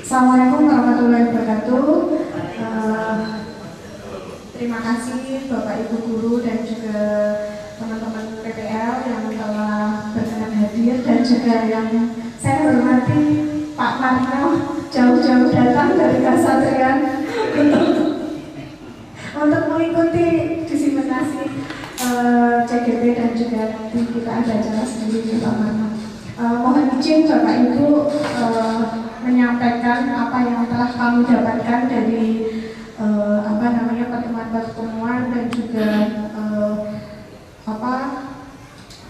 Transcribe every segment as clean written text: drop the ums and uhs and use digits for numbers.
Assalamualaikum warahmatullahi wabarakatuh. Terima kasih Bapak Ibu Guru dan juga teman-teman PPL yang telah berkenan hadir, dan juga yang saya hormati Pak Marno jauh-jauh datang dari Kasatrian untuk mengikuti diseminasi CGP, dan juga nanti kita ada acara sendiri Pak Marno. Mohon izin Bapak Ibu menyampaikan apa yang telah kami dapatkan dari pertemuan dan juga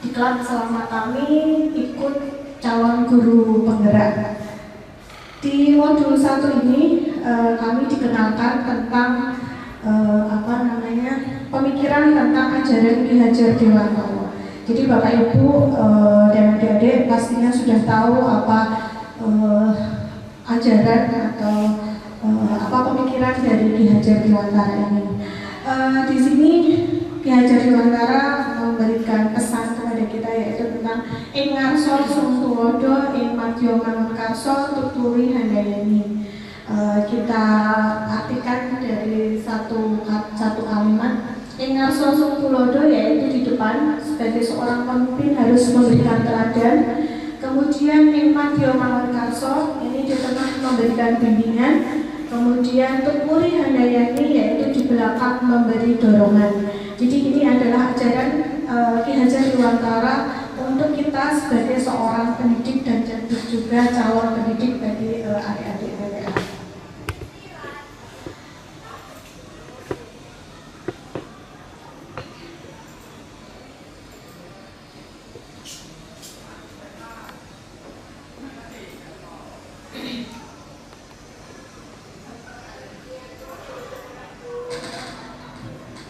diklat selama kami ikut calon guru penggerak. Di modul 1 ini kami dikenalkan tentang pemikiran tentang ajaran Ki Hajar Dewantara. Jadi Bapak Ibu dan adik-adik pastinya sudah tahu apa ajaran atau apa pemikiran dari Ki Hajar Dewantara ini. Di sini Ki Hajar Dewantara memberikan pesan kepada kita, yaitu tentang ing ngarsa sumtulodo ing madya manungkarsa tuturi handayani. Kita artikan dari satu kalimat. Ing ngarsa sumtulodo yaitu di depan sebagai seorang pemimpin harus memberikan teladan. Kemudian ing madya manungkarsa ini di tengah memberikan bimbingan. Kemudian tuturi handayani yaitu di belakang memberi dorongan. Jadi ini adalah ajaran Ki Hajar Dewantara untuk kita sebagai seorang pendidik dan juga calon pendidik bagi adik-adik PPL.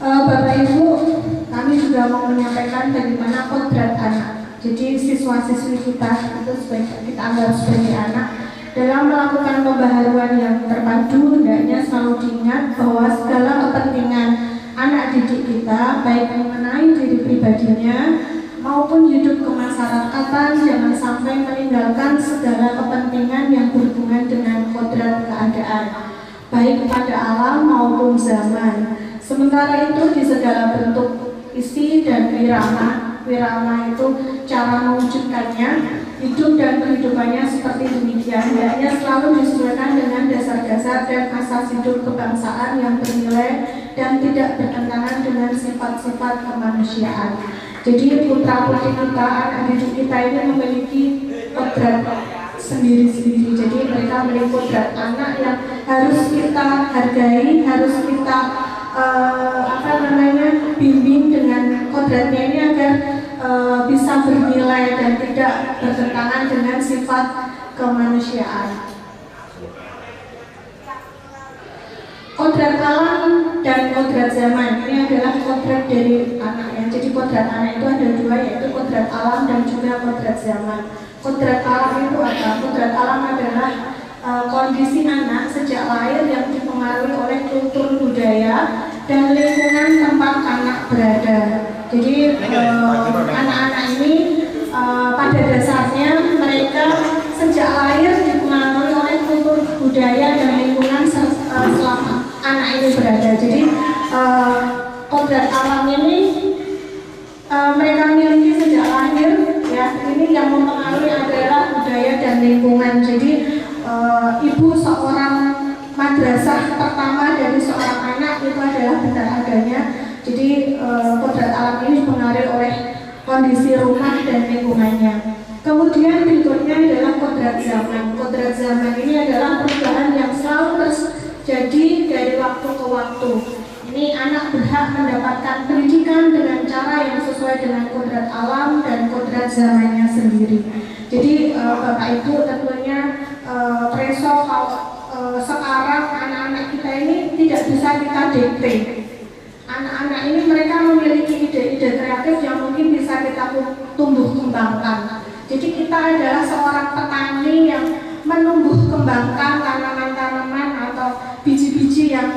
Bapak Ibu, kami juga mau menyampaikan bagaimana kodrat anak. Jadi siswa-siswi kita itu sebagai kita anggap sebagai anak, dalam melakukan pembaharuan yang terpadu, hendaknya selalu diingat bahwa segala kepentingan anak didik kita, baik mengenai diri pribadinya maupun hidup kemasyarakatan, jangan sampai meninggalkan segala kepentingan yang berhubungan dengan kodrat keadaan, baik pada alam maupun zaman. Sementara itu di segala bentuk isi dan wirama itu cara mewujudkannya, hidup dan kehidupannya seperti demikian, hendaknya selalu disesuaikan dengan dasar-dasar dan asas hidup kebangsaan yang bernilai dan tidak bertentangan dengan sifat-sifat kemanusiaan. Jadi putra-putri kita, anak didik kita ini memiliki kodrat sendiri-sendiri. Jadi mereka memiliki kodrat anak yang harus kita hargai, harus kita bimbing dengan kodratnya ini agar bisa bernilai dan tidak bertentangan dengan sifat kemanusiaan. Kodrat alam dan kodrat zaman ini adalah kodrat dari anak ya. Jadi kodrat anak itu ada dua, yaitu kodrat alam dan juga kodrat zaman. Kodrat alam itu apa? Kodrat alam adalah kondisi anak sejak lahir yang dipengaruhi oleh kultur budaya dan lingkungan tempat anak berada. Jadi anak-anak ini pada dasarnya mereka sejak lahir dipengaruhi oleh kultur budaya dan lingkungan selama anak ini berada. Jadi kodrat alam ini mereka miliki sejak lahir ya. Ini yang mempengaruhi adalah budaya dan lingkungan. Jadi ibu seorang madrasah pertama dari seorang anak itu adalah benar adanya. Jadi kodrat alam ini dipengaruhi oleh kondisi rumah dan lingkungannya. Kemudian berikutnya adalah kodrat zaman. Kodrat zaman ini adalah perubahan yang selalu terjadi dari waktu ke waktu. Ini anak berhak mendapatkan pendidikan dengan cara yang sesuai dengan kodrat alam dan kodrat zamannya sendiri. Jadi Bapak Ibu tentunya preso kalau sekarang anak-anak kita ini tidak bisa kita dikte. Anak-anak ini mereka memiliki ide-ide kreatif yang mungkin bisa kita tumbuh kembangkan. Jadi kita adalah seorang petani yang menumbuh kembangkan tanaman-tanaman atau biji-biji yang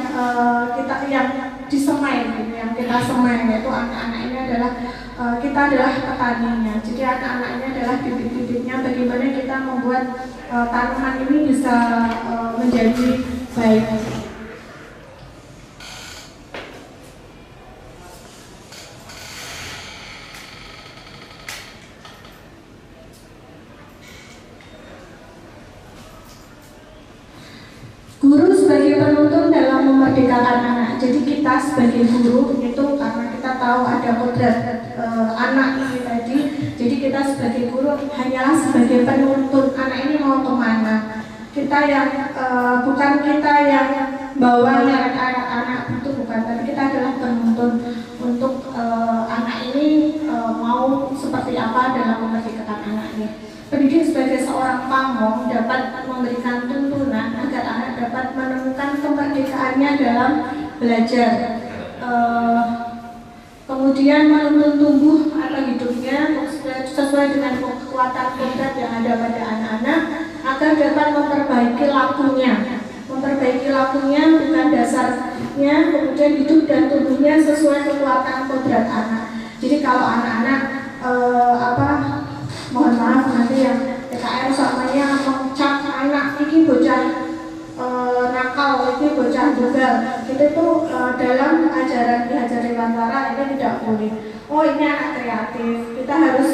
disemai, yang kita semai, yaitu anak-anak ini adalah kita adalah petaninya. Jadi anak-anaknya adalah bibit-bibitnya. Bagaimana kita membuat tanaman ini bisa menjadi baik. Guru sebagai penuntun dalam memerdekakan anak. Jadi kita sebagai guru itu karena kita tahu ada kodrat anak ini tadi. Jadi kita sebagai guru hanyalah sebagai penuntun anak ini mau kemana. Kita yang bukan kita yang bawa anak-anak itu bukan, tapi kita adalah penuntun untuk anak ini mau seperti apa dalam memerdekakan anaknya. Pendidik sebagai seorang pamong dapat memberikan tuntunan agar anak dapat menemukan kemerdekaannya dalam belajar, kemudian menuntun tumbuh atau hidupnya sesuai dengan kekuatan kodrat yang ada pada anak-anak agar dapat memperbaiki lakunya. Memperbaiki lakunya bukan dasarnya, kemudian hidup dan tumbuhnya sesuai kekuatan kodrat anak. Jadi kalau anak-anak mohon maaf nanti yang PKR soalnya mengcap anak ini bocah nakal, ini bocah begal, itu tuh dalam ajaran Ki Hajar Dewantara ini tidak boleh. Oh ini anak kreatif, kita harus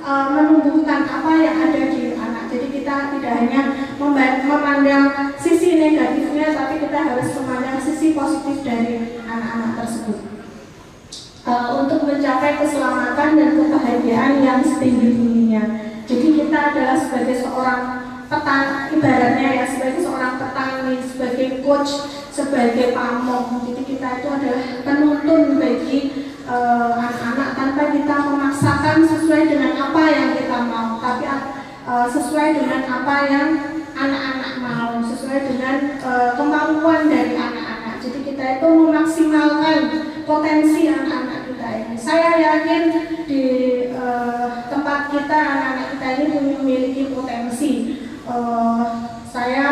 menumbuhkan apa yang ada di anak. Jadi kita tidak hanya memandang sisi negatifnya, tapi kita harus memandang sisi positif dari anak-anak tersebut. Untuk mencapai keselamatan dan kebahagiaan yang setinggi-tingginya. Jadi kita adalah sebagai seorang petani, ibaratnya ya sebagai seorang petani, sebagai coach, sebagai pamong. Jadi kita itu adalah penuntun bagi anak-anak tanpa kita memaksakan sesuai dengan apa yang kita mau, tapi sesuai dengan apa yang anak-anak mau, sesuai dengan kemampuan dari anak-anak. Jadi kita itu memaksimalkan potensi anak-anak kita ini. Saya yakin di tempat kita anak-anak kita ini memiliki potensi. Saya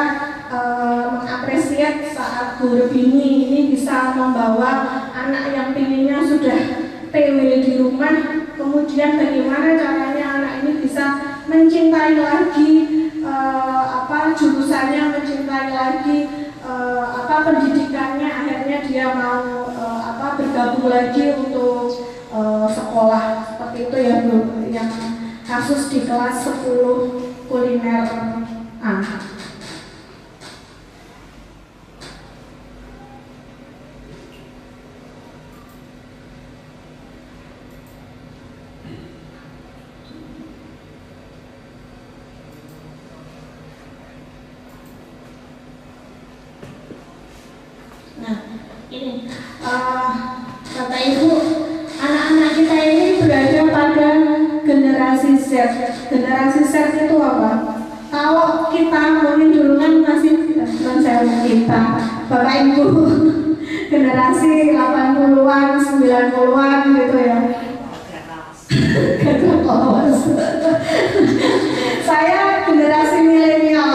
mengapresiasi saat Bu Rebini ini bisa membawa anak yang pinginnya sudah PW di rumah, kemudian bagaimana caranya anak ini bisa mencintai lagi jurusannya, mencintai lagi pendidikannya, akhirnya dia mau bergabung lagi untuk sekolah seperti itu ya Bu, yang kasus di kelas 10 kuliner A. Nah, ini Bapak Ibu, anak-anak kita ini berada pada generasi Z. Generasi Z itu apa? Kalau kita mungkin dulu kan masih bukan saya kita, Bapak Ibu, generasi 80-an, 90-an gitu ya. Saya generasi milenial,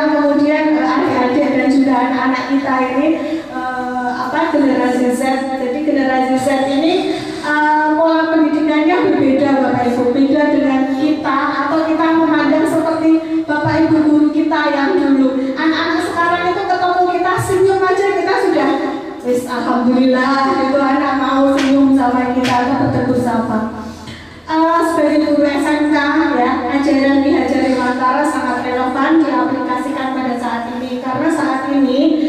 kemudian adik-adik dan juga anak-anak kita ini generasi Z. Jadi generasi Z ini pola pendidikannya berbeda Bapak Ibu, beda dengan kita atau kita memandang seperti Bapak Ibu guru kita yang dulu. Anak-anak sekarang itu ketemu kita senyum aja kita sudah wis alhamdulillah itu anak mau senyum sama kita atau bertegur sapa. Sebagai guru SMK ya, ajaran Ki Hajar Dewantara sangat relevan diaplikasikan pada saat ini karena saat ini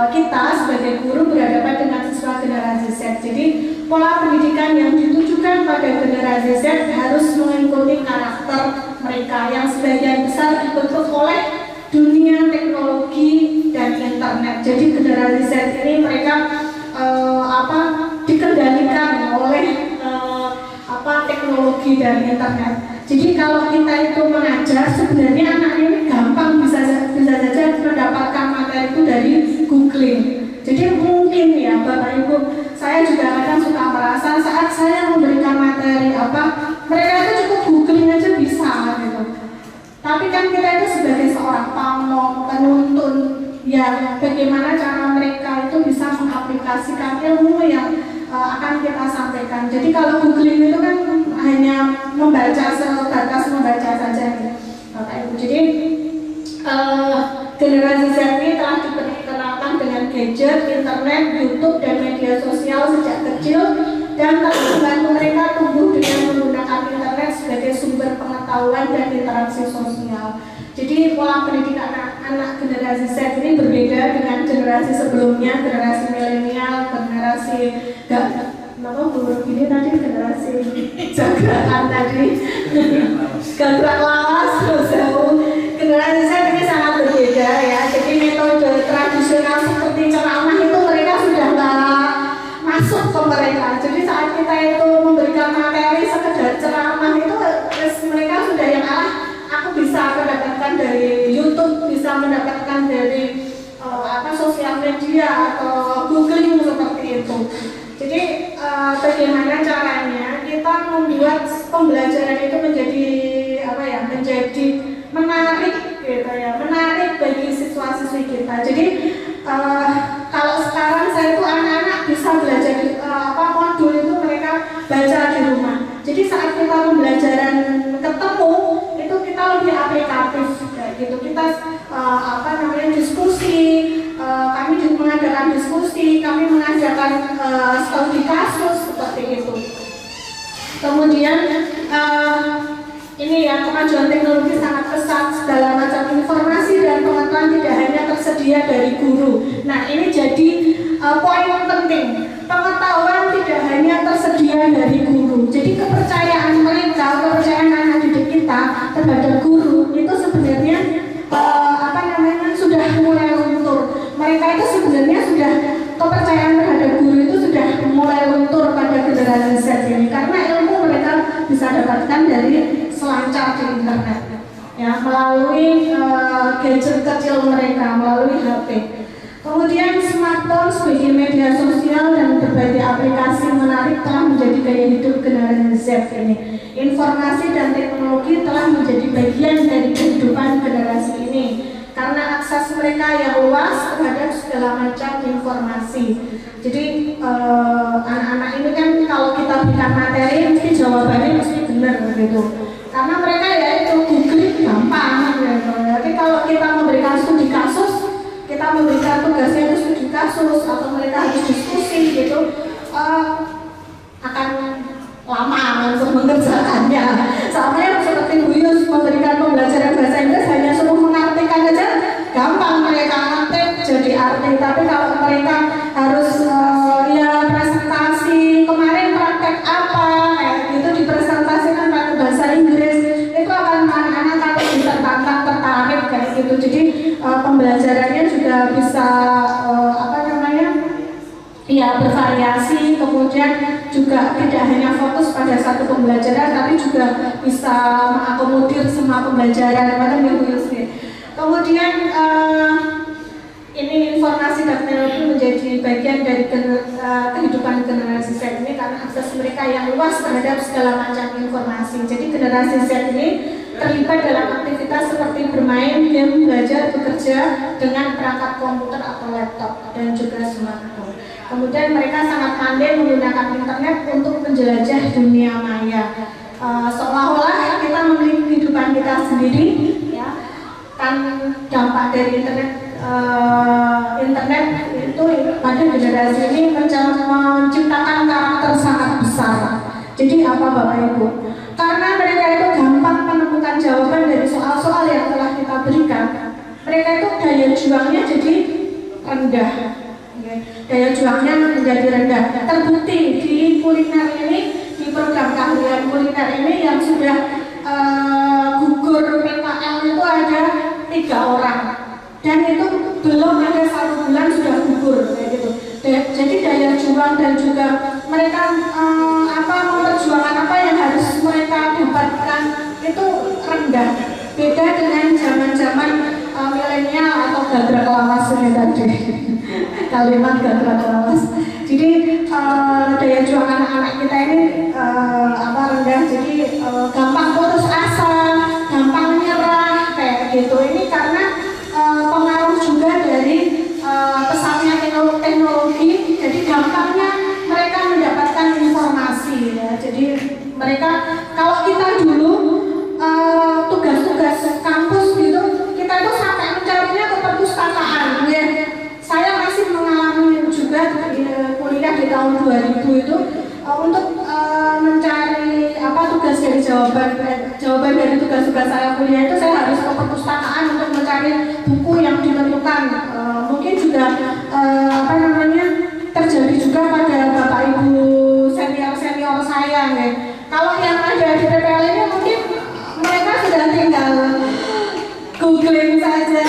kita sebagai guru berhadapan dengan siswa generasi Z. Jadi pola pendidikan yang ditujukan pada generasi Z harus mengikuti karakter mereka yang sebagian besar dibentuk oleh dunia teknologi dan internet. Jadi generasi Z ini mereka dikendalikan oleh teknologi dan internet. Jadi kalau kita itu mengajar, sebenarnya anak ini gampang bisa saja mendapatkan materi itu dari googling. Jadi mungkin ya Bapak Ibu, saya juga kadang suka merasa saat saya memberikan materi mereka itu cukup googling aja bisa gitu. Tapi kan kita itu sebagai seorang pamong, penuntun, ya bagaimana cara mereka itu bisa mengaplikasikan macam ilmu yang akan kita sampaikan. Jadi kalau googling itu kan hanya membaca sebatas membaca saja gitu. Bapak Ibu. Jadi generasi Z ini telah diperkenalkan dengan gadget, internet, YouTube, dan media sosial sejak kecil, dan telah membantu mereka tumbuh dengan menggunakan internet sebagai sumber pengetahuan dan interaksi sosial. Jadi pola pendidikan anak generasi Z ini berbeda dengan generasi sebelumnya, generasi milenial, generasi ini tadi generasi jagaan tadi, gagrak lawas, generasi Z ini sangat berbeda ya. Jadi metode tradisional seperti ceramah itu mereka sudah nggak masuk ke mereka. Jadi saat kita itu memberikan materi sekedar ceramah itu mereka sudah yang aku bisa mendapatkan dari YouTube, bisa mendapatkan dari sosial media atau googling seperti itu. Jadi bagaimana caranya kita membuat pembelajaran itu menjadi menjadi menarik gitu ya, menarik bagi siswa-siswi kita. Jadi kalau sekarang saya itu anak-anak bisa belajar modul itu mereka baca di rumah. Jadi saat kita pembelajaran ketemu itu kita lebih aplikatif kayak gitu. Kita diskusi, kami mengadakan diskusi, kami mengajarkan studi kasus seperti itu. Kemudian ini ya, kemajuan teknologi sangat pesat, segala macam informasi dan pengetahuan tidak hanya tersedia dari guru. Nah ini jadi poin penting, pengetahuan tidak hanya tersedia dari guru. Jadi kepercayaan mereka, kepercayaan anak didik kita terhadap guru itu sebenarnya sudah mulai luntur. Mereka itu sebenarnya sudah kepercayaan terhadap guru itu sudah mulai luntur pada generasi Z ini, karena ilmu mereka bisa dapatkan dari selancar di internet ya, melalui gadget kecil mereka, melalui HP. Kemudian smartphone sebagai media sosial dan berbagai aplikasi menarik telah menjadi gaya hidup generasi Z ini. Informasi dan teknologi telah menjadi bagian dari kehidupan generasi ini karena akses mereka yang luas terhadap segala macam informasi. Jadi anak-anak ini kan kalau kita berikan materi mesti jawabannya mesti benar gitu. Karena mereka ya itu googling gampang gitu. Tapi kalau kita memberikan studi kasus, kita memberikan tugasnya itu studi kasus atau mereka harus diskusi gitu, akan lama untuk mengerjakannya. Sama yang seperti Bu Yus memberikan pembelajaran bahasa Inggris hanya suruh mengartikan aja, gampang mereka ngetik jadi arti. Tapi kalau mereka harus presentasi kemarin praktek apa kayak gitu dipresentasikan pakai bahasa Inggris, itu akan anak-anak kalau tertantang tertarik kayak gitu. Jadi pembelajarannya juga bisa bervariasi, kemudian juga tidak hanya fokus pada satu pembelajaran, tapi juga bisa mengakomodir semua pembelajaran. Kemudian ini informasi dan teknologi menjadi bagian dari kehidupan generasi Z ini karena akses mereka yang luas terhadap segala macam informasi. Jadi generasi Z ini terlibat dalam aktivitas seperti bermain, game, belajar, bekerja dengan perangkat komputer atau laptop dan juga smartphone. Kemudian mereka sangat pandai menggunakan internet untuk menjelajah dunia maya. Seolah-olah kita memiliki kehidupan kita sendiri, ya. Kan dampak dari internet itu pada generasi ini menciptakan karakter sangat besar. Jadi apa Bapak Ibu? Karena mereka itu gampang menemukan jawaban dari soal-soal yang telah kita berikan. Mereka itu daya juangnya jadi rendah. Daya juangnya menjadi rendah. Terbukti di kuliner ini, di program keahlian kuliner ini yang sudah gugur PKL itu ada 3 orang, dan itu belum ada 1 bulan sudah gugur kayak gitu. Jadi daya juang dan juga mereka memperjuangkan apa yang harus mereka dapatkan itu rendah. Beda dengan zaman-zaman milenial atau gagrak lawas ini tadi. Kalimat gagrak lawas. Jadi daya juang anak-anak kita ini rendah. Jadi gampang putus asa, gampang nyerah kayak gitu. Ini karena pengaruh juga dari pesatnya teknologi. Jadi gampang Mereka kalau kita dulu tugas-tugas kampus gitu, kita itu sampai mencarinya ke perpustakaan. Ya. Saya masih mengalami juga kuliah di tahun 2000 itu untuk mencari tugas dari jawaban dari tugas-tugas saya kuliah itu saya harus ke perpustakaan untuk mencari buku yang ditentukan. Mungkin juga terjadi juga pada bapak ibu senior saya ya. Kalau yang ada di PPL ini mungkin mereka sudah tinggal googling saja,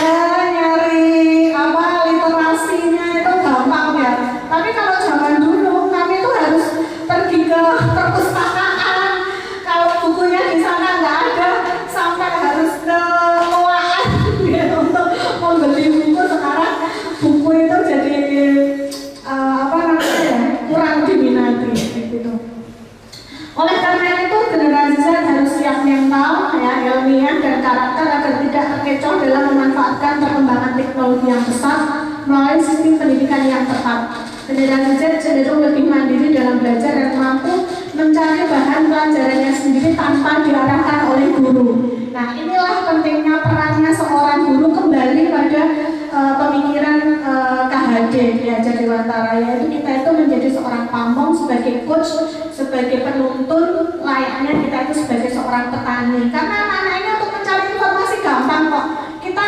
nyari literasinya itu gampang ya. Tapi kalau zaman dulu kami itu harus pergi ke perpustakaan. Kalau bukunya di sana nggak ada, sampai harus ke Loaan ya, untuk membeli buku. Sekarang buku itu jadi kurang diminati gitu. Oleh karena itu generasi Z harus siap mental, ilmiah dan karakter agar tidak terkecoh dalam memanfaatkan perkembangan teknologi yang pesat melalui sistem pendidikan yang tepat. Generasi Z cenderung lebih mandiri dalam belajar dan mampu mencari bahan pelajarannya sendiri tanpa diarahkan oleh guru. Nah, inilah pentingnya perannya seorang guru kembali pada pemikiran KHD Ki Dewantara, yaitu kita itu menjadi seorang pamong sebagai coach, sebagai penuntun, layaknya kita itu sebagai seorang petani. Karena anak-anak ini untuk mencari informasi gampang kok. Kita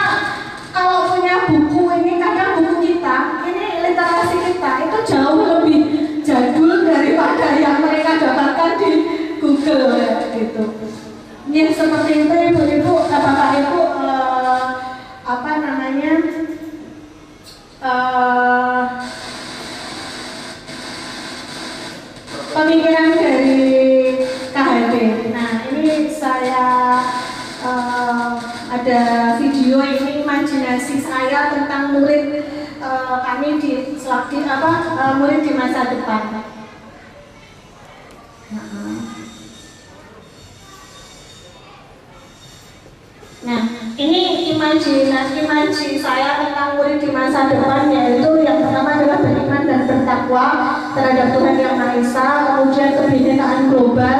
kalau punya buku ini, kadang buku kita ini literasi kita itu jauh lebih jadul daripada yang mereka dapatkan di Google gitu. Ya seperti itu ibu-ibu, bapak ibu, pemikiran dari KHD. Nah ini saya ada video ini imajinasi saya tentang murid kami di murid di masa depan. Nah, ini imajinasi saya tentang murid di masa depan, yaitu yang pertama adalah beriman dan bertakwa terhadap Tuhan Yang Maha Esa, kemudian kebinekaan global,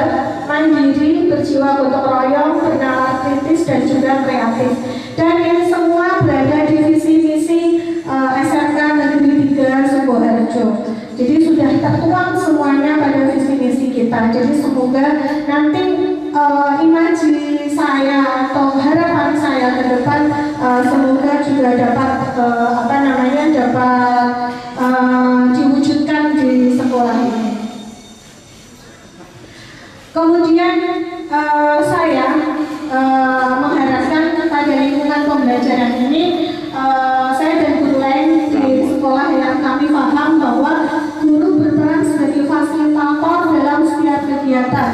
mandiri, berjiwa gotong royong, bernalar kritis dan juga kreatif. Dan ini semua berada di visi-misi SMK Negeri 3 Sukoharjo. Jadi sudah tertuang semuanya pada visi-misi kita. Jadi semoga nanti imaji saya atau harapan saya ke depan semoga juga dapat diwujudkan di sekolah ini. Kemudian saya mengharapkan pada lingkungan pembelajaran ini saya dan guru lain di sekolah yang kami paham bahwa guru berperan sebagai fasilitator dalam setiap kegiatan.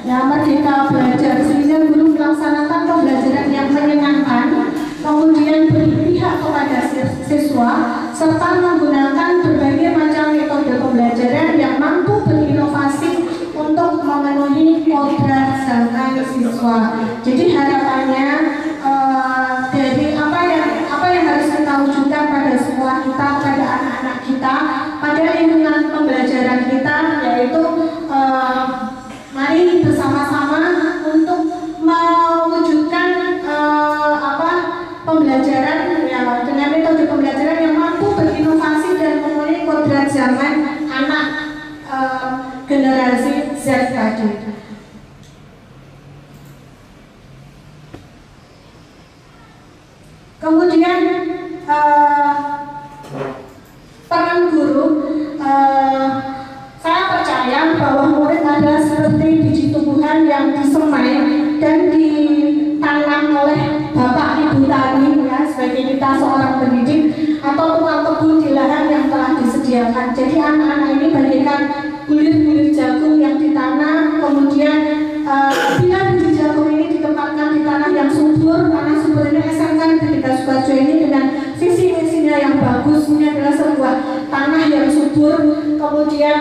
Ya, merdeka belajar sehingga guru melaksanakan pembelajaran yang menyenangkan, kemudian berpihak kepada siswa, serta menggunakan berbagai macam metode pembelajaran yang mampu berinovasi untuk memenuhi kodrat zaman siswa. Jadi harapannya dari apa yang harus kita wujudkan pada sekolah kita, pada anak-anak kita, pada lingkungan pembelajaran kita, yaitu mari bersama-sama untuk mewujudkan pembelajaran dengan metode pembelajaran yang mampu berinovasi dan memenuhi kodrat zaman anak generasi Z tadi. Kemudian peran guru, saya percaya bahwa murid adalah seperti biji tumbuhan yang disemai dan ditanam oleh bapak ibu tani ya, sebagai kita seorang pendidik atau tukang kebun di lahan yang telah disediakan. Jadi anak-anak ini bagaikan bulir-bulir jagung yang ditanam, kemudian bila biji jagung ini ditempatkan di tanah yang subur, tanah subur ini SMK Negeri 3 Sukoharjo ini dengan visi misinya yang bagus, ini adalah sebuah tanah yang subur, kemudian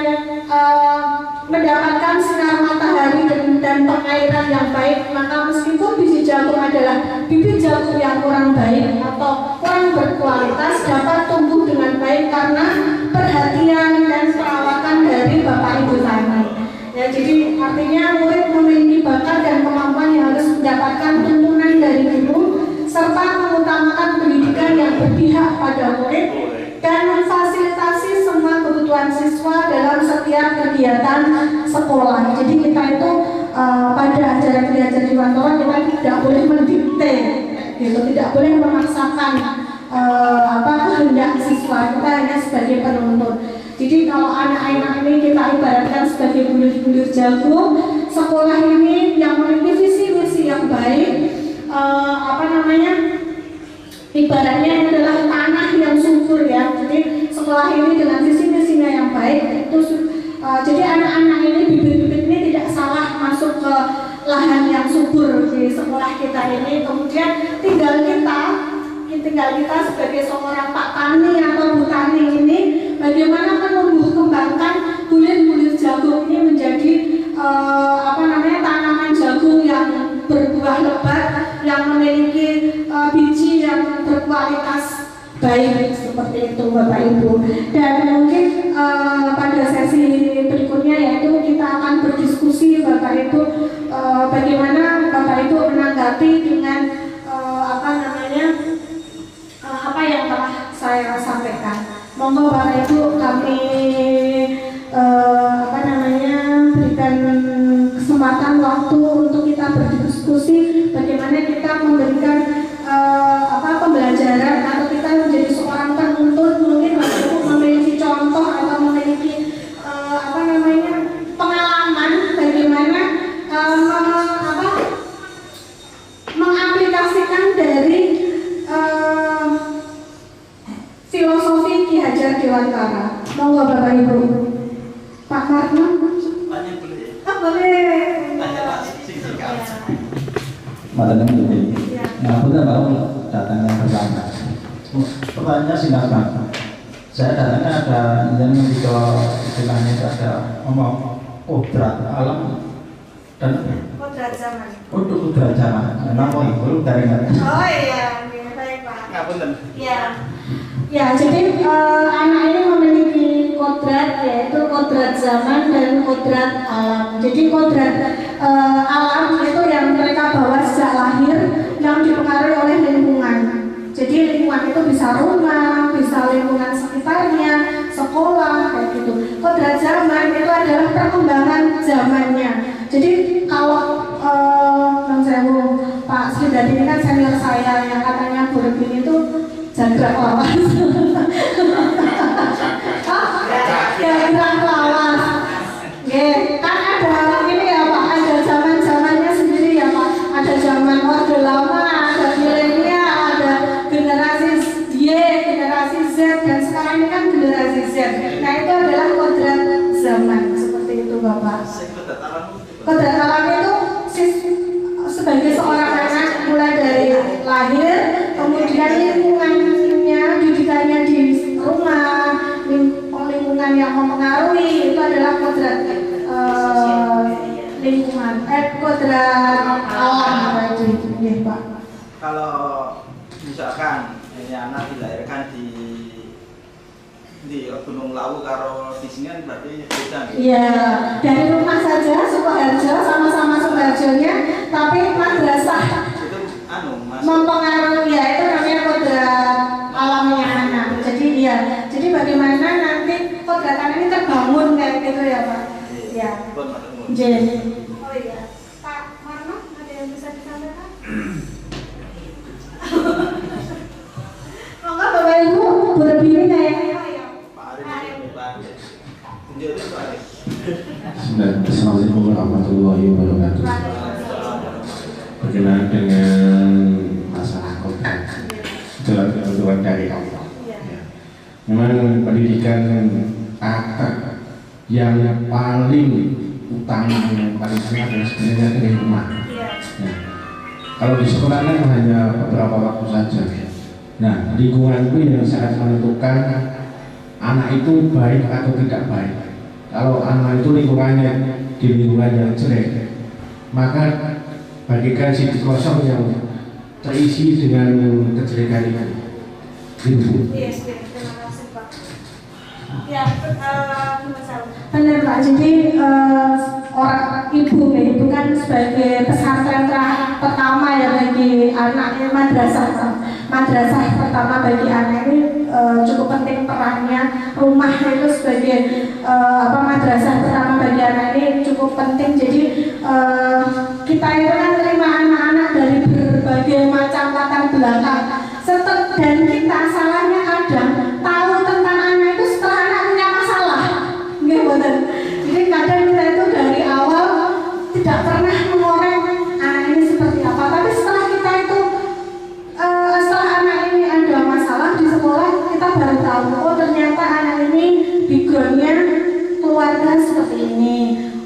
mendapatkan sinar matahari dan pengairan yang baik, maka meskipun biji jagung adalah bibit jagung yang kurang baik atau kurang berkualitas, dapat tumbuh dengan baik karena perhatian dan perawatan dari bapak ibu tani. Ya, jadi artinya murid serta mengutamakan pendidikan yang berpihak pada murid dan memfasilitasi semua kebutuhan siswa dalam setiap kegiatan sekolah. Jadi kita itu pada acara kegiatan di kantor kita tidak boleh mendikte, gitu, tidak boleh memaksakan kehendak siswa, kita hanya sebagai penuntut. Jadi kalau anak-anak ini kita ibaratkan sebagai bulir-bulir jagung, sekolah ini yang memiliki visi-visi yang baik, ibaratnya adalah tanah yang subur ya. Jadi sekolah ini dengan visi-visinya yang baik itu jadi anak-anak ini, bibit-bibit ini tidak salah masuk ke lahan yang subur di sekolah kita ini. Kemudian tinggal kita sebagai seorang Pak Tani atau Bu Tani ini bagaimana menumbuh kembangkan bulir-bulir jagung ini menjadi tanaman jagung yang berbuah lebat, yang memiliki biji yang berkualitas baik, seperti itu Bapak Ibu. Dan mungkin pada sesi berikutnya yaitu kita akan berdiskusi Bapak Ibu, bagaimana Bapak Ibu menanggapi dengan apa yang telah saya sampaikan. Monggo Bapak Ibu kami berikan kesempatan waktu untuk kita berdiskusi bagaimana kita memberikan pembelajaran atau kita menjadi seorang penuntut. Mungkin Bapak Ibu memiliki contoh atau memiliki pengalaman bagaimana mengaplikasikan dari filosofi Ki Hajar Dewantara. Monggo Bapak Ibu. Pak Karno. Boleh. Matanya menjadi. Nah, benar mau datangnya bersama. Pertanyaannya singkat Pak. Saya datangnya ada yang istilahnya ada kodrat alam dan kodrat zaman. Kodrat zaman. Memang itu dari mana? Oh iya, baik Pak. Ngapunten. Iya. Ya, jadi anak ini memiliki kodrat, yaitu kodrat zaman dan kodrat alam. Jadi kodrat alam itu yang mereka bawa sejak lahir, yang dipengaruhi oleh lingkungan. Jadi lingkungan itu bisa rumah, bisa lingkungan sekitarnya, sekolah, kayak gitu. Kodrat zaman itu adalah perkembangan zamannya. Jadi kalau Pak Sridadi ini kan senior saya yang katanya Burgin itu jangkrak lawas. Jangkrak lawas. Kan ada ini ya Pak, ada zaman-zamannya sendiri ya Pak. Ada zaman Orde Lama, ada milenial, ada generasi Y, generasi Z, dan sekarang ini kan generasi Z. Nah itu adalah kodrat zaman, seperti itu Bapak. Kodrat alam itu sebagai seorang anak mulai dari lahir, kemudian lingkungannya, didikannya di rumah, lingkungan yang mempengaruhi itu adalah kodrat lingkungan, kodrat alam itu ya Pak. Kalau misalkan ini anak dilahirkan di Gunung Lawu karo di sini kan berarti beda gitu. Iya, dari rumah saja Sukoharjo sama-sama Sukoharjonya, tapi madrasah Itu mempengaruhi, ya itu namanya kodrat alamnya anak. Jadi jadi bagaimana nanti kodratan ini terbangun kayak gitu ya Pak? Iya. Jadi. Oh iya. Pak Marno ada yang bisa disampaikan? Monggo Bapak Ibu berdiri kayaknya. Assalamualaikum warahmatullahi wabarakatuh. Berkenaan dengan masalah kodrat, itu kebutuhan dari Allah. Memang pendidikan akar yang paling utama, yang paling penting adalah sebenarnya dari rumah. Kalau di sekolah kan hanya beberapa waktu saja. Nah, lingkungan itu yang sangat menentukan anak itu baik atau tidak baik. Kalau anak itu lingkungannya di lingkungan yang jelek, maka bagikan sisi kosong yang terisi dengan kejelekan itu. Yes, terima kasih Pak. Ya, benar Pak. Jadi orang ibu kan sebagai pesantren pertama ya bagi anaknya madrasah madrasah pertama bagi anak ini cukup penting perannya. Rumah itu sebagai madrasah pertama bagi anak ini cukup penting. Jadi kita itu kan terima anak-anak dari berbagai macam latar belakang. Dan kita salahnya ada tahu tentang anak itu setelah anak punya masalah. Jadi kadang kita itu dari awal tidak pernah mengorek anak ini seperti apa. Tapi setelah kita itu setelah anak ini ada masalah di sekolah, kita baru tahu oh ternyata anak ini backgroundnya keluarga seperti ini.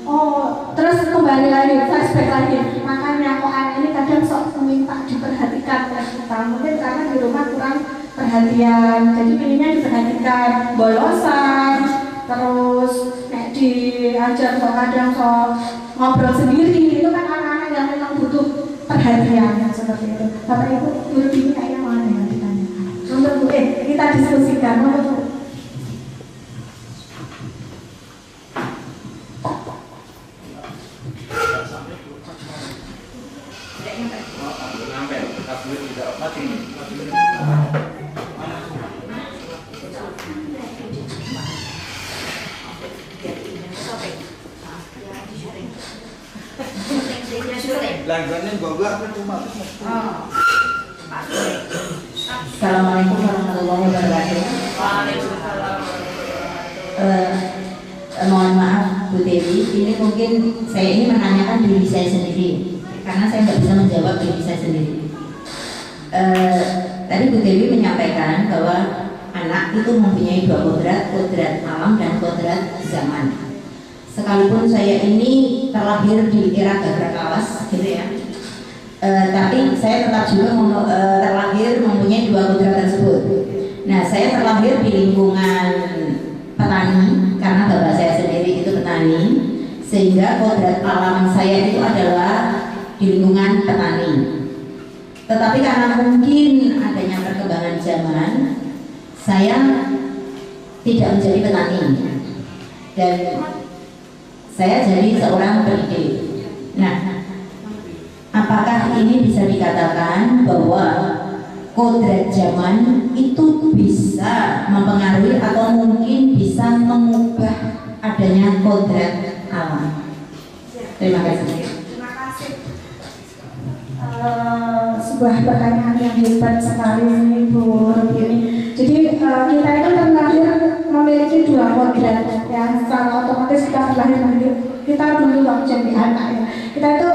Oh, terus kembali lagi, flashback lagi. Makanya kok anak ini kadang sok minta diperhatikan oleh kita. Mungkin karena di rumah kurang perhatian, jadi pilihnya diperhatikan, bolosan, terus diajar kok kadang kok ngobrol sendiri. Itu kan anak-anak yang memang butuh perhatian seperti itu. Bapak Ibu, guru ini kayaknya mau ada yang ditanyakan. Untuk kita diskusikan. Untuk langganan gobak itu mati. Assalamualaikum warahmatullahi wabarakatuh. Mohon maaf Bu Dewi, ini mungkin saya ini menanyakan diri saya sendiri karena saya nggak bisa menjawab diri saya sendiri. Tadi Bu Dewi menyampaikan bahwa anak itu mempunyai dua kodrat alam dan kodrat zaman. Sekalipun saya ini terlahir di era gagrak kawas, gitu ya. Tapi saya tetap juga terlahir mempunyai dua kodrat tersebut. Nah, saya terlahir di lingkungan petani karena bapak saya sendiri itu petani, sehingga kodrat alam saya itu adalah di lingkungan petani. Tetapi karena mungkin adanya perkembangan zaman, saya tidak menjadi petani dan saya jadi seorang pendidik. Nah, apakah ini bisa dikatakan bahwa kodrat zaman itu bisa mempengaruhi atau mungkin bisa mengubah adanya kodrat alam? Terima kasih. Terima kasih. Sebuah pertanyaan yang hebat sekali Bu Rubini. Jadi kita itu terlahir memiliki dua kodrat ya, secara otomatis kita terlahir memiliki, kita dulu waktu jadi anak ya, kita itu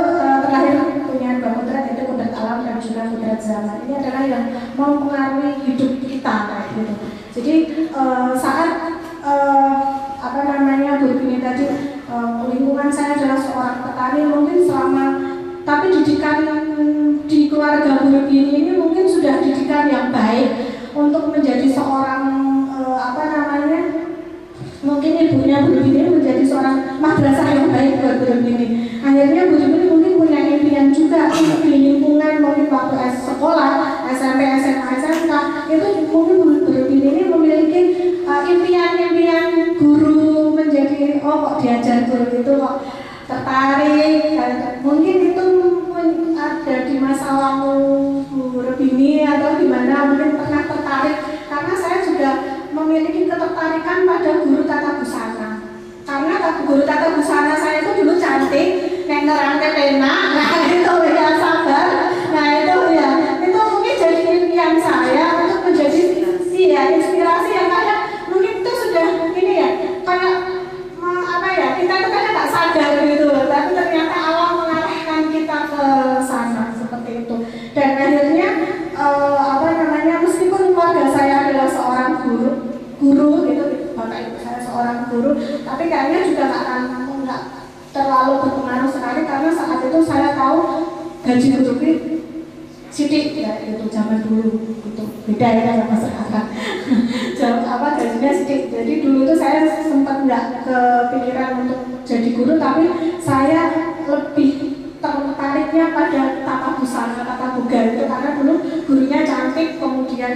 terlahir punya dua kodrat, yaitu kodrat alam dan juga kodrat zaman. Ini adalah yang mempengaruhi hidup kita kayak gitu. Jadi saat Bu Rubini tadi lingkungan saya adalah seorang petani, mungkin selama tapi didikan di keluarga Bu Rubini ini mungkin sudah didikan yang baik untuk menjadi seorang mungkin ibunya Bu Rubini menjadi seorang madrasah yang baik buat Bu Rubini. Akhirnya Bu Rubini mungkin punya impian juga untuk di lingkungan, mungkin waktu sekolah, SMP, SMA, SMK itu mungkin Bu Rubini ini memiliki impian-impian guru menjadi kok diajar guru itu kok tertarik, mungkin itu ada di masa lalu Bu Rubini atau di mana mungkin pernah tertarik, karena saya juga memiliki ketertarikan pada guru tata busana. Karena guru tata busana saya itu dulu cantik, nerangke pena, nah itu ya sabar, nah itu ya, itu mungkin jadi impian saya untuk menjadi inspirasi yang kadang mungkin itu sudah ini ya, kayak kita itu kadang nggak sadar gitu, tapi ternyata alam mengarahkan kita ke sana seperti itu. Dan akhirnya meskipun keluarga saya adalah seorang guru itu bapak ibu saya seorang guru, tapi kayaknya juga nggak terlalu berpengaruh sekali, karena saat itu saya tahu gaji guru sidik ya, itu zaman dulu itu beda ya sama sekarang. Gajinya sidik. Jadi dulu itu saya sempat nggak kepikiran untuk jadi guru, tapi saya lebih tertariknya pada tata busana, tata buga itu karena dulu gurunya cantik, kemudian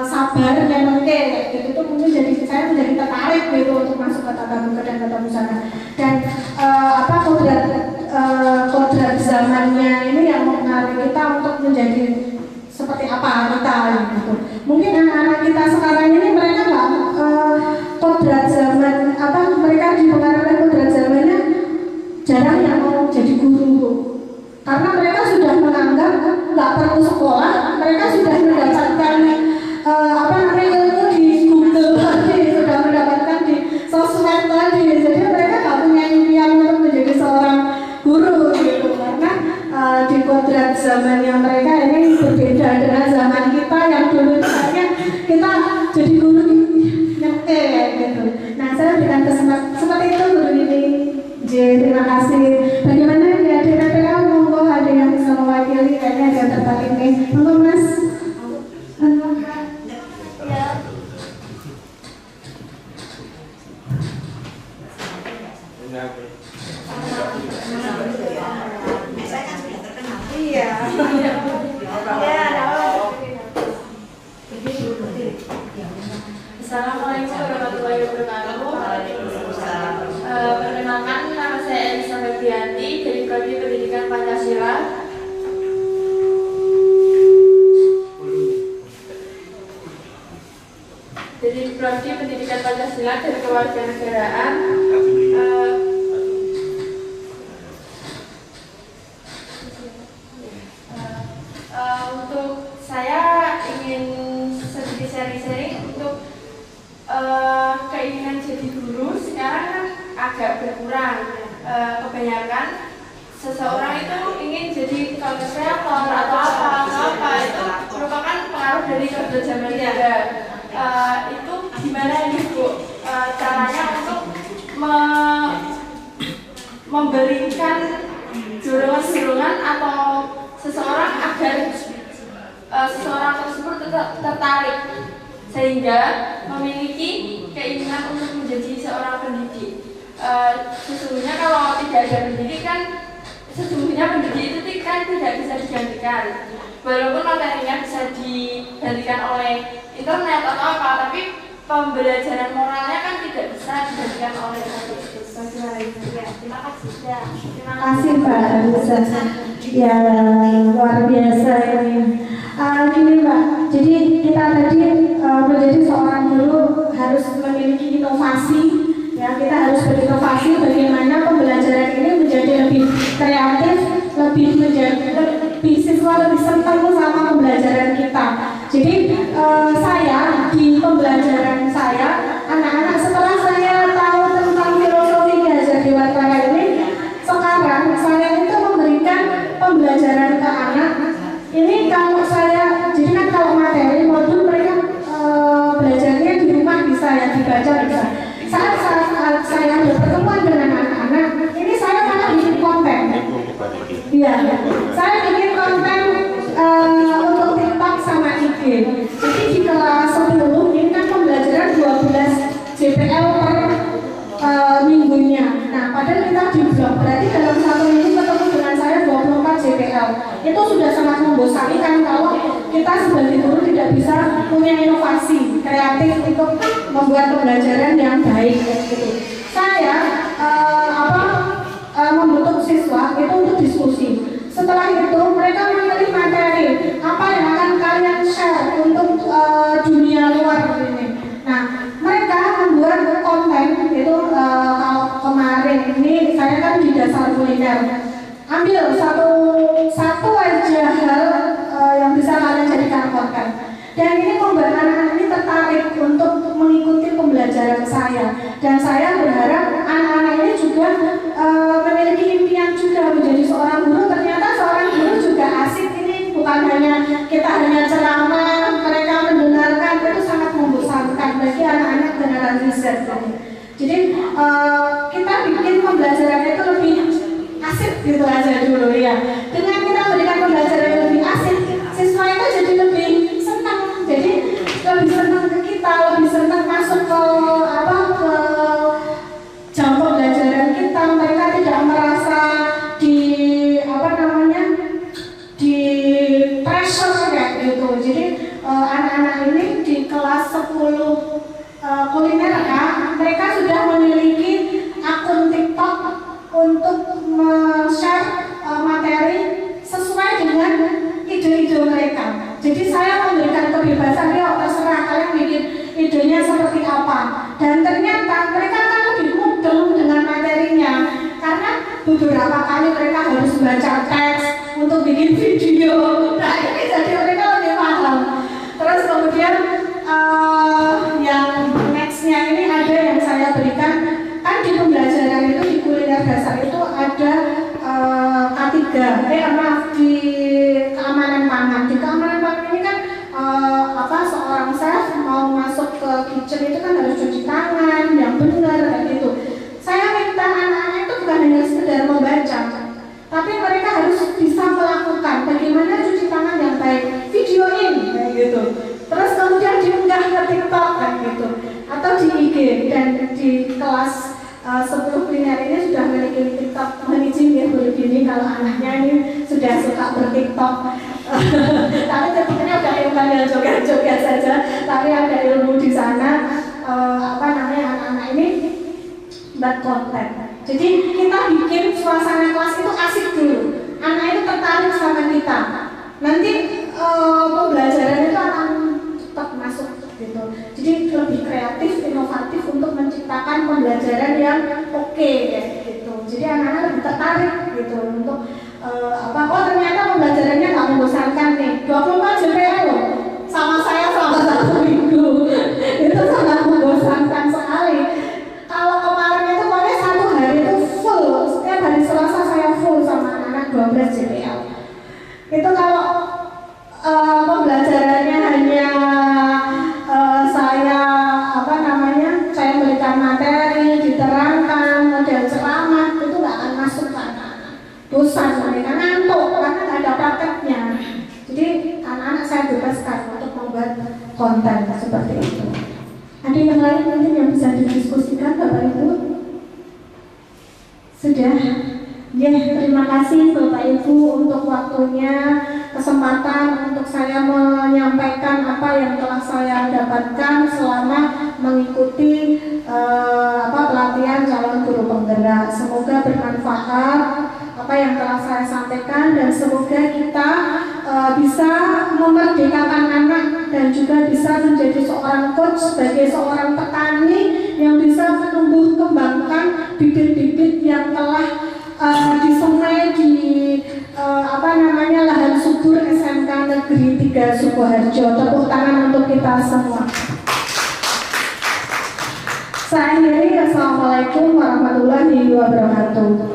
sabar dan lengke gitu, itu mungkin jadi saya menjadi tertarik gitu untuk masuk ke tata buga dan tata busana. Dan kodrat zamannya ini yang mempengaruhi kita untuk menjadi seperti seperti apa kita gitu. Mungkin anak-anak kita sekarang ini mereka nggak kodrat zaman apa, mereka dipengaruhi kodrat zamannya jarang yang mau jadi guru, karena mereka sudah menganggap nggak perlu sekolah, mereka sudah mendapatkan apa namanya ilmu di Google tadi, sudah mendapatkan di sosmed tadi, jadi mereka nggak punya impian untuk menjadi seorang guru gitu, karena di kodrat zamannya mereka ini berbeda dengan zaman kita yang dulu misalnya kita jadi guru nyetir gitu. Nah, saya berikan kesempatan seperti itu guru ini. Terima kasih. Bagaimana ya di PPL, monggo ada yang bisa mewakili, kayaknya ada yang tertarik nih, monggo Mas. Assalamualaikum warahmatullahi wabarakatuh. Perkenalkan, nama saya Elisa Febrianti dari Prodi Pendidikan Pancasila. Dari Prodi Pendidikan Pancasila dari Kewarganegaraan. Untuk saya ingin sedikit sharing untuk keinginan jadi guru sekarang kan agak berkurang. Kebanyakan seseorang itu ingin jadi content creator atau apa itu merupakan pengaruh dari kodrat zaman juga. Itu gimana nih Bu caranya untuk memberikan dorongan-dorongan atau seseorang agar seseorang tersebut tertarik sehingga memiliki keinginan untuk menjadi seorang pendidik. Sesungguhnya kalau tidak ada pendidik kan, sesungguhnya pendidik itu kan tidak bisa digantikan. Walaupun materinya bisa digantikan oleh internet atau apa, tapi pembelajaran moralnya kan tidak bisa digantikan oleh itu. Terima kasih. Terima kasih Mbak Elisa. Ya, luar biasa ini. Gini Mbak, jadi kita tadi menjadi seorang guru harus memiliki inovasi. Ya, kita harus berinovasi bagaimana pembelajaran ini menjadi lebih kreatif, lebih siswa lebih senang sama pembelajaran kita. Jadi saya di pembelajaran saya, anak-anak setelah saya tahu tentang filosofi Ki Dewantara ini, sekarang saya itu memberikan pembelajaran ke anak. Ini kalau saya, jadi kan kalau materi modul mereka belajarnya di rumah bisa ya, dibaca bisa. Saat saya bertemuan dengan anak-anak, ini saya malah bikin konten. Iya, saya bikin konten untuk TikTok sama IG. Jadi di kelas 10 ini kan pembelajaran 12 JPL per minggunya. Nah, padahal kita di blog, berarti dalam satu minggu ketemu dengan saya 24 JPL. Itu sudah sangat membosankan kalau kita sebagai guru tidak bisa punya inovasi kreatif untuk membuat pembelajaran yang baik gitu. Saya membentuk siswa itu untuk diskusi. Setelah itu mereka memilih materi apa yang akan kalian share untuk dunia luar ini. Nah, mereka membuat konten itu kalau kemarin ini saya kan di dasar kuliner. Ambil satu aja hal yang bisa kalian jadikan konten. Dan ini membuat anak-anak ini tertarik untuk mengikuti pembelajaran saya. Dan saya berharap anak-anak ini juga memiliki impian juga menjadi seorang guru. Ternyata seorang guru juga asik, ini bukan hanya kita hanya ceramah, mereka mendengarkan, itu sangat membosankan bagi anak-anak generasi Z. Jadi kita bikin pembelajaran itu lebih asik gitu aja dulu ya. Dengan kita berikan pembelajaran yang lebih asik, siswa itu jadi lebih senang. Jadi lebih senang ke kita, lebih senang masuk ke jam pembelajaran kita. Mereka tidak merasa di pressure kayak gitu. Jadi anak-anak ini di kelas 10 kuliner ya, mereka sudah memiliki akun TikTok untuk share materi sesuai dengan ide-ide mereka. Jadi saya memberikan kebebasan, ya terserah kalian bikin idenya seperti apa. Dan ternyata mereka akan lebih mudeng dengan materinya, karena beberapa kali mereka harus baca teks untuk bikin video. Nah ini jadi mereka lebih paham. Terus kemudian yang nextnya ini ada yang saya berikan, kan di pembelajaran itu di kuliner dasar itu ada K3, maaf, di keamanan pangan. Di keamanan pangan ini kan seorang chef mau masuk ke kitchen itu kan harus cuci tangan yang benar kayak gitu. Saya minta anak-anak itu bukan hanya sekedar membaca, tapi mereka harus bisa melakukan bagaimana cuci tangan yang baik, videoin kayak gitu. Terus kemudian diunggah ke TikTok kayak gitu, atau di IG. Dan di kelas 10 kuliner ini sudah memiliki TikTok. Mohon izin ya Bu Gini kalau anaknya ini sudah suka berTikTok. Tapi sebetulnya udah yang joget-joget saja, tapi ada ilmu di sana. Anak-anak ini buat konten. Jadi kita bikin suasana kelas itu asik dulu. Anak itu tertarik sama kita. Nanti pembelajaran itu akan tetap masuk gitu. Jadi lebih kreatif, inovatif untuk menciptakan pembelajaran yang oke gitu. Jadi anak-anak lebih tertarik gitu untuk ternyata pembelajarannya nggak membosankan nih. 24 JPL loh. Sama saya selama 1 minggu. Itu sangat membosankan sekali. Kalau kemarin itu pokoknya 1 hari itu full. Setiap hari Selasa saya full sama anak-anak 12 JPL. Itu kalau pembelajarannya hanya saya berikan materi, diterangkan, model ceramah, itu nggak akan masuk ke anak-anak. Bosan mereka, ngantuk karena nggak ada prakteknya. Jadi anak-anak saya bebaskan untuk membuat konten seperti itu. Ada yang lain mungkin yang bisa didiskusikan Bapak Ibu? Sudah? Ya, terima kasih Bapak Ibu untuk waktunya, kesempatan untuk saya menyampaikan apa yang telah saya dapatkan selama mengikuti pelatihan calon guru penggerak. Semoga bermanfaat apa yang telah saya sampaikan, dan semoga kita bisa memerdekakan anak dan juga bisa menjadi seorang coach sebagai seorang petani yang bisa menumbuh kembangkan bibit-bibit yang telah disemai di lahan subur SMK Negeri 3 Sukoharjo. Tepuk tangan untuk kita semua. Saya akhiri, assalamualaikum warahmatullahi wabarakatuh.